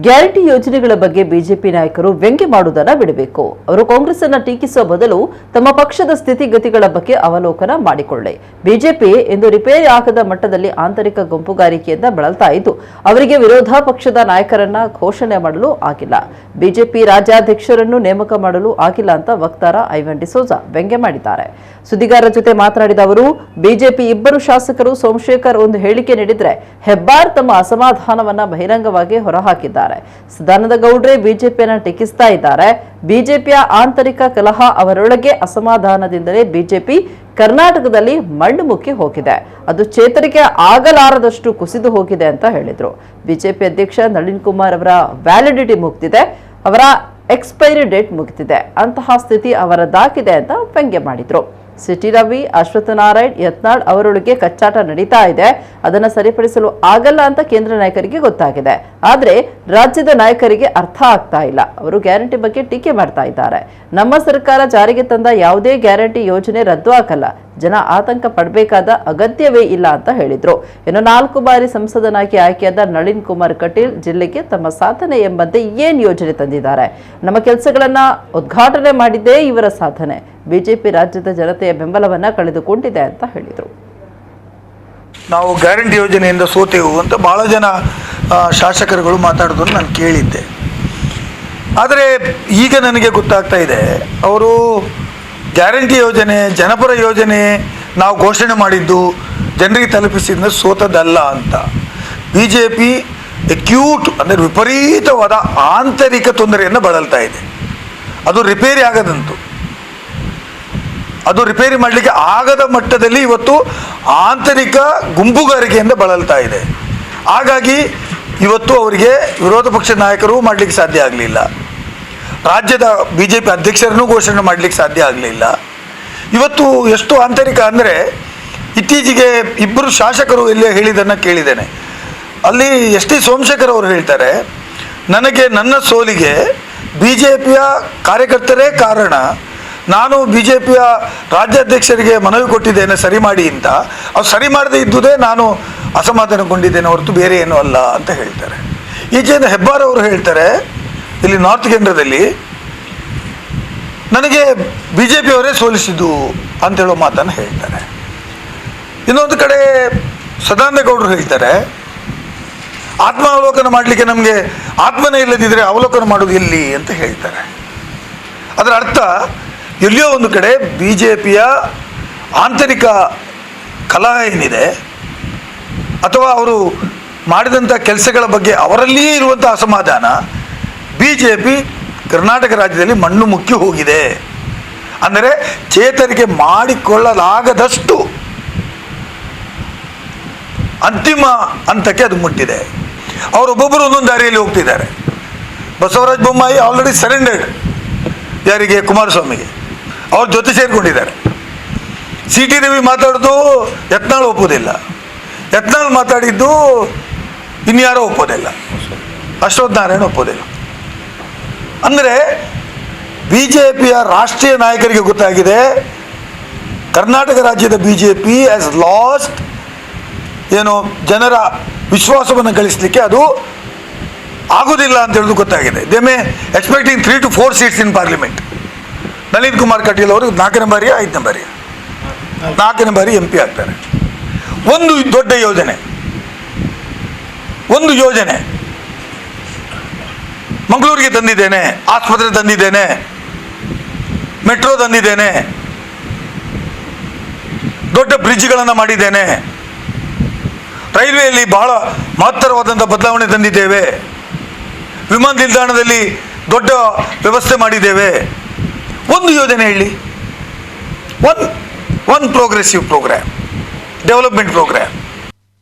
Guarantee ಯೋಜನೆಗಳ ಬಗ್ಗೆ BJP ನಾಯಕರು ವ್ಯಂಗ್ಯ ಮಾಡುವುದನ್ನು ಬಿಡಬೇಕು. ಅವರು ಕಾಂಗ್ರೆಸ್ ಅನ್ನು ಟೀಕಿಸುವ ಬದಲು ತಮ್ಮ ಪಕ್ಷದ ಸ್ಥಿತಿಗತಿಗಳ ಬಗ್ಗೆ ಅವಲೋಕನ ಮಾಡಿಕೊಳ್ಳಿ. ಬಿಜೆಪಿ ಇಂದು ರಿಪೇರಿ ಆಗದ ಮಟ್ಟದಲ್ಲಿ ಆಂತರಿಕ ಗುಂಪುಗಾರಿಕೆಯಿಂದ ಬಳಲ್ತಾ ಇದ್ದು ಅವರಿಗೆ ವಿರೋಧ ಪಕ್ಷದ ನಾಯಕರನ್ನ ಘೋಷಣೆ ಮಾಡಲು ಆಗಿಲ್ಲ. ಬಿಜೆಪಿ ರಾಜ್ಯಾಧ್ಯಕ್ಷರನ್ನು ನೇಮಕ ಮಾಡಲು ಆಗಿಲ್ಲ ಅಂತ ವಕ್ತಾರ ಐವನ್ ಡಿಸೋಜಾ ವ್ಯಂಗ್ಯ ಮಾಡಿದ್ದಾರೆ. ಸುದ್ದಿಗಾರರ ಜೊತೆ ಮಾತನಾಡಿದ ಅವರು, ಬಿಜೆಪಿ ಇಬ್ಬರು ಶಾಸಕರು ಸೋಮಶೇಖರ್ ಒಂದು ಹೇಳಿಕೆ ನೀಡಿದ್ರೆ ಹೆಬ್ಬಾರ್ ತಮ್ಮ ಅಸಮಾಧಾನವನ್ನ ಬಹಿರಂಗವಾಗಿ ಹೊರಹಾಕಿದ್ದಾರೆ. ಸದಾನಂದ ಗೌಡ್ರೆ ಬಿಜೆಪಿಯನ್ನ ಟೀಕಿಸ್ತಾ ಇದ್ದಾರೆ. ಬಿಜೆಪಿಯ ಆಂತರಿಕ ಕಲಹ, ಅವರೊಳಗೆ ಅಸಮಾಧಾನದಿಂದಲೇ ಬಿಜೆಪಿ ಕರ್ನಾಟಕದಲ್ಲಿ ಮಣ್ಣು ಮುಕ್ಕಿ ಹೋಗಿದೆ. ಅದು ಚೇತರಿಕೆ ಆಗಲಾರದಷ್ಟು ಕುಸಿದು ಹೋಗಿದೆ ಅಂತ ಹೇಳಿದ್ರು. ಬಿಜೆಪಿ ಅಧ್ಯಕ್ಷ ನಳಿನ್ ಕುಮಾರ್ ಅವರ ವ್ಯಾಲಿಡಿಟಿ ಮುಗ್ದಿದೆ, ಅವರ ಎಕ್ಸ್ಪೈರಿ ಡೇಟ್ ಮುಗಿದಿದೆ, ಅಂತಹ ಸ್ಥಿತಿ ಅವರದ್ದಾಗಿದೆ ಅಂತ ವ್ಯಂಗ್ಯ ಮಾಡಿದ್ರು. ಸಿಟಿ ರವಿ, ಅಶ್ವತ್ಥ ನಾರಾಯಣ್, ಯತ್ನಾಳ್ ಅವರೊಳಗೆ ಕಚ್ಚಾಟ ನಡೀತಾ ಇದೆ. ಅದನ್ನ ಸರಿಪಡಿಸಲು ಆಗಲ್ಲ ಅಂತ ಕೇಂದ್ರ ನಾಯಕರಿಗೆ ಗೊತ್ತಾಗಿದೆ. ಆದ್ರೆ ರಾಜ್ಯದ ನಾಯಕರಿಗೆ ಅರ್ಥ ಆಗ್ತಾ ಇಲ್ಲ. ಅವರು ಗ್ಯಾರಂಟಿ ಬಗ್ಗೆ ಟೀಕೆ ಮಾಡ್ತಾ ಇದ್ದಾರೆ. ನಮ್ಮ ಸರ್ಕಾರ ಜಾರಿಗೆ ತಂದ ಯಾವುದೇ ಗ್ಯಾರಂಟಿ ಯೋಜನೆ ರದ್ದು ಆಗಲ್ಲ, ಜನ ಆತಂಕ ಪಡಬೇಕಾದ ಅಗತ್ಯವೇ ಇಲ್ಲ ಅಂತ ಹೇಳಿದ್ರು. ಇನ್ನು 4 ಬಾರಿ ಸಂಸದನಾಗಿ ಆಯ್ಕೆಯಾದ ನಳಿನ್ ಕುಮಾರ್ ಕಟೀಲ್ ಜಿಲ್ಲೆಗೆ ತಮ್ಮ ಸಾಧನೆ ಎಂಬಂತೆ ಏನ್ ಯೋಜನೆ ತಂದಿದ್ದಾರೆ? ನಮ್ಮ ಕೆಲಸಗಳನ್ನ ಉದ್ಘಾಟನೆ ಮಾಡಿದ್ದೇ ಇವರ ಸಾಧನೆ. ಬಿಜೆಪಿ ರಾಜ್ಯದ ಜನತೆಯ ಬೆಂಬಲವನ್ನ ಕಳೆದುಕೊಂಡಿದೆ ಅಂತ ಹೇಳಿದರು. ನಾವು ಗ್ಯಾರಂಟಿ ಯೋಜನೆಯಿಂದ ಸೋತೆವು ಅಂತ ಬಹಳ ಜನ ಶಾಸಕರುಗಳು ಮಾತಾಡೋದನ್ನು ನಾನು ಕೇಳಿದ್ದೆ. ಆದರೆ ಈಗ ನನಗೆ ಗೊತ್ತಾಗ್ತಾ ಇದೆ, ಅವರು ಗ್ಯಾರಂಟಿ ಯೋಜನೆ, ಜನಪರ ಯೋಜನೆ ನಾವು ಘೋಷಣೆ ಮಾಡಿದ್ದು ಜನರಿಗೆ ತಲುಪಿಸಿದ ಸೋತದಲ್ಲ ಅಂತ. ಬಿ ಜೆ ಪಿ ಅಕ್ಯೂಟ್ ಅಂದರೆ ವಿಪರೀತವಾದ ಆಂತರಿಕ ತೊಂದರೆಯನ್ನು ಬಳಲ್ತಾ ಇದೆ. ಅದು ರಿಪೇರಿ ಆಗದಂತು, ಅದು ರಿಪೇರಿ ಮಾಡಲಿಕ್ಕೆ ಆಗದ ಮಟ್ಟದಲ್ಲಿ ಇವತ್ತು ಆಂತರಿಕ ಗುಂಪುಗಾರಿಕೆಯಿಂದ ಬಳಲ್ತಾ ಇದೆ. ಹಾಗಾಗಿ ಇವತ್ತು ಅವರಿಗೆ ವಿರೋಧ ಪಕ್ಷ ನಾಯಕರು ಮಾಡಲಿಕ್ಕೆ ಸಾಧ್ಯ ಆಗಲಿಲ್ಲ, ರಾಜ್ಯದ ಬಿ ಜೆ ಪಿ ಅಧ್ಯಕ್ಷರನ್ನು ಘೋಷಣೆ ಮಾಡಲಿಕ್ಕೆ ಸಾಧ್ಯ ಆಗಲಿಲ್ಲ. ಇವತ್ತು ಎಷ್ಟು ಆಂತರಿಕ ಅಂದರೆ, ಇತ್ತೀಚೆಗೆ ಇಬ್ಬರು ಶಾಸಕರು ಎಲ್ಲೇ ಹೇಳಿದ್ದನ್ನು ಕೇಳಿದ್ದೇನೆ. ಅಲ್ಲಿ ಎಸ್ ಟಿ ಸೋಮಶೇಖರ್ ಅವರು ಹೇಳ್ತಾರೆ, ನನಗೆ ನನ್ನ ಸೋಲಿಗೆ ಬಿ ಜೆ ಪಿಯ ಕಾರ್ಯಕರ್ತರೇ ಕಾರಣ, ನಾನು ಬಿ ಜೆ ಪಿಯ ರಾಜ್ಯಾಧ್ಯಕ್ಷರಿಗೆ ಮನವಿ ಕೊಟ್ಟಿದ್ದೇನೆ ಸರಿ ಮಾಡಿ ಅಂತ. ಅವ್ರು ಸರಿ ಮಾಡದೇ ಇದ್ದುದೇ ನಾನು ಅಸಮಾಧಾನಗೊಂಡಿದ್ದೇನೆ ಹೊರತು ಬೇರೆ ಏನೂ ಅಲ್ಲ ಅಂತ ಹೇಳ್ತಾರೆ. ಈಚೆಯಿಂದ ಹೆಬ್ಬಾರ್ ಅವರು ಹೇಳ್ತಾರೆ, ಇಲ್ಲಿ ನಾರ್ತ್ ಕೇಂದ್ರದಲ್ಲಿ ನನಗೆ ಬಿ ಜೆ ಪಿಯವರೇ ಸೋಲಿಸಿದ್ದು ಅಂತೇಳೋ ಮಾತನ್ನು ಹೇಳ್ತಾರೆ. ಇನ್ನೊಂದು ಕಡೆ ಸದಾನಂದ ಗೌಡರು ಹೇಳ್ತಾರೆ, ಆತ್ಮಾವಲೋಕನ ಮಾಡಲಿಕ್ಕೆ ನಮಗೆ ಆತ್ಮನೇ ಇಲ್ಲದಿದ್ದರೆ ಅವಲೋಕನ ಮಾಡೋದು ಎಲ್ಲಿ ಅಂತ ಹೇಳ್ತಾರೆ. ಅದರ ಅರ್ಥ, ಎಲ್ಲಿಯೋ ಒಂದು ಕಡೆ ಬಿ ಜೆ ಪಿಯ ಆಂತರಿಕ ಕಲಹ ಏನಿದೆ, ಅಥವಾ ಅವರು ಮಾಡಿದಂಥ ಕೆಲಸಗಳ ಬಗ್ಗೆ ಅವರಲ್ಲಿಯೇ ಇರುವಂಥ ಅಸಮಾಧಾನ, ಬಿ ಜೆ ಪಿ ಕರ್ನಾಟಕ ರಾಜ್ಯದಲ್ಲಿ ಮಣ್ಣು ಮುಕ್ಕಿ ಹೋಗಿದೆ. ಅಂದರೆ ಚೇತರಿಕೆ ಮಾಡಿಕೊಳ್ಳಲಾಗದಷ್ಟು ಅಂತಿಮ ಹಂತಕ್ಕೆ ಅದು ಮುಟ್ಟಿದೆ. ಅವರೊಬ್ಬೊಬ್ಬರು ಒಂದೊಂದು ದಾರಿಯಲ್ಲಿ ಹೋಗ್ತಿದ್ದಾರೆ. ಬಸವರಾಜ ಬೊಮ್ಮಾಯಿ ಆಲ್ರೆಡಿ ಸರೆಂಡರ್ಡ್, ಯಾರಿಗೆ? ಕುಮಾರಸ್ವಾಮಿಗೆ. ಅವ್ರ ಜೊತೆ ಸೇರಿಕೊಂಡಿದ್ದಾರೆ. ಸಿ ಟಿ ರವಿ ಮಾತಾಡೋದು ಯತ್ನಾಳ್ ಒಪ್ಪೋದಿಲ್ಲ, ಯತ್ನಾಳ್ ಮಾತಾಡಿದ್ದು ಇನ್ಯಾರೋ ಒಪ್ಪೋದಿಲ್ಲ, ಅಶ್ವತ್ಥ ನಾರಾಯಣ ಒಪ್ಪೋದಿಲ್ಲ. ಅಂದರೆ ಬಿ ಜೆ ಪಿಯ ರಾಷ್ಟ್ರೀಯ ನಾಯಕರಿಗೆ ಗೊತ್ತಾಗಿದೆ, ಕರ್ನಾಟಕ ರಾಜ್ಯದ B J P has last ಏನು ಜನರ ವಿಶ್ವಾಸವನ್ನು ಗಳಿಸಲಿಕ್ಕೆ ಅದು ಆಗೋದಿಲ್ಲ ಅಂತ ಹೇಳೋದು ಗೊತ್ತಾಗಿದೆ. They may expecting 3 to 4 seats in parliament. Nalin Kumar Kateel ಅವರು 4ನೇ ಬಾರಿ 5ನೇ ಬಾರಿ 4ನೇ ಬಾರಿ MP ಆಗ್ತಾರೆ. ಒಂದು ದೊಡ್ಡ ಯೋಜನೆ, ಒಂದು ಯೋಜನೆ ಮಂಗಳೂರಿಗೆ ತಂದಿದ್ದೇನೆ, ಆಸ್ಪತ್ರೆ ತಂದಿದ್ದೇನೆ, ಮೆಟ್ರೋ ತಂದಿದ್ದೇನೆ, ದೊಡ್ಡ ಬ್ರಿಡ್ಜ್ಗಳನ್ನು ಮಾಡಿದ್ದೇನೆ, ರೈಲ್ವೆಯಲ್ಲಿ ಬಹಳ ಮಹತ್ತರವಾದಂಥ ಬದಲಾವಣೆ ತಂದಿದ್ದೇವೆ, ವಿಮಾನ ನಿಲ್ದಾಣದಲ್ಲಿ ದೊಡ್ಡ ವ್ಯವಸ್ಥೆ ಮಾಡಿದ್ದೇವೆ. ಒಂದು ಯೋಜನೆ ಹೇಳಿ, one progressive program, development program.